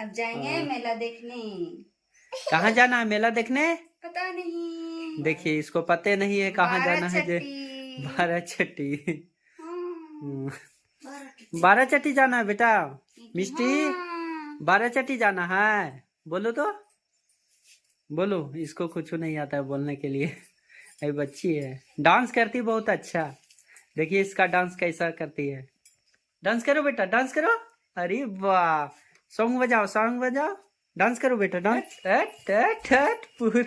अब जाएंगे मेला देखने। कहाँ जाना है मेला देखने? पता नहीं। देखिए इसको पता नहीं है कहाँ जाना है। बाराचट्टी। बाराचट्टी जाना है बेटा मिष्टी, बाराचट्टी जाना है। बोलो तो, बोलो। इसको कुछ नहीं आता है बोलने के लिए, अभी बच्ची है। डांस करती बहुत अच्छा, देखिए इसका डांस कैसा करती है। डांस करो बेटा, डांस करो। अरे वाह, सॉन्ग बजाओ, सॉन्ग बजाओ, डांस करो बेटा, डांस। पूरा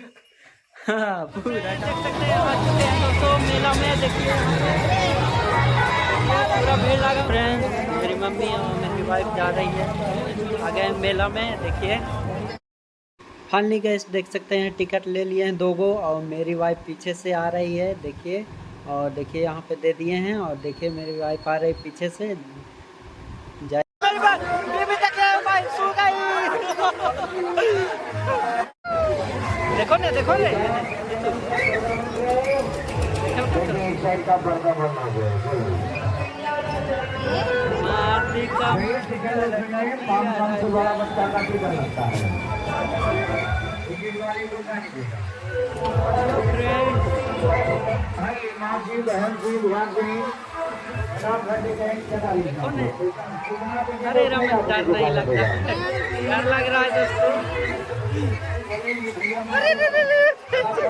हाँ पूरा दोस्तों मेला में। देखिए पूरा भीड़ लगा। फ्रेंड्स, मेरी मम्मी और मेरी वाइफ जा रही है आगे मेला में। देखिए फाइनली गाइस देख सकते हैं, टिकट ले लिए हैं 2 गो और मेरी वाइफ पीछे से आ रही है देखिए। और देखिए यहाँ पे दे दिए हैं और देखिए मेरी वाइफ आ रही पीछे से। देखो ने, देखो ने। अरे रमन, डर नहीं लगता, डर लग रहा है दोस्तों। अरे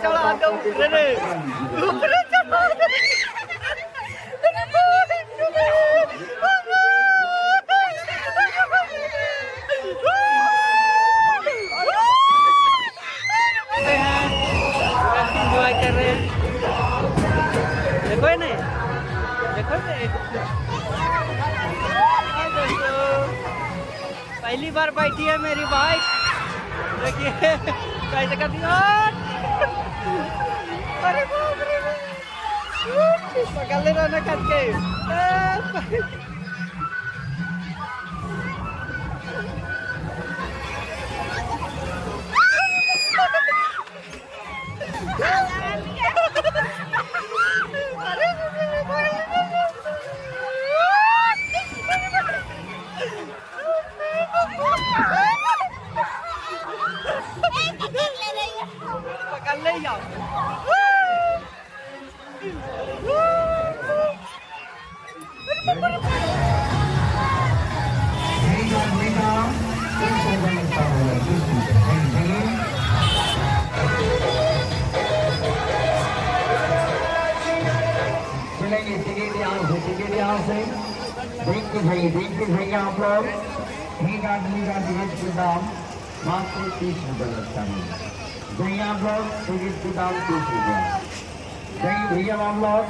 चढ़ा दो, ऊपर चढ़ा दो। कर रहे हैं, देखो नहीं, देखो पहली बार बैठी है मेरी बाइक, देखिए कैसे कर दिया। अरे बाप रे, पकड़ ले रहा करके। पकड़ ले जाओ। टिकट यहाँ से देख के भैया आप लोग ठीक आदमी का टिकट के दाम मात्र 30 रुपये लगता है। भैया आप लोग टिकट के दाम 30 रुपये। भैया आप लोग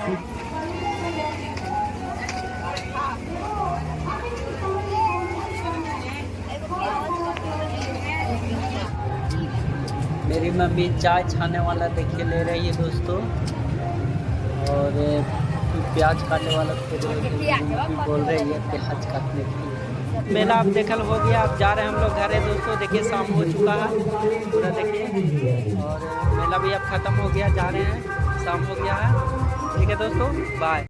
मेरी मम्मी चाय छाने वाला देखिए ले रही है दोस्तों, और प्याज काटने वाला बोल रही है प्याज काटने के लिए। मेला अब देखल हो गया, अब जा रहे हैं हम लोग घरे दोस्तों। देखिए शाम हो चुका है पूरा, देखिए और मेला भी अब ख़त्म हो गया, जा रहे हैं, शाम हो गया है। ठीक है दोस्तों, बाय।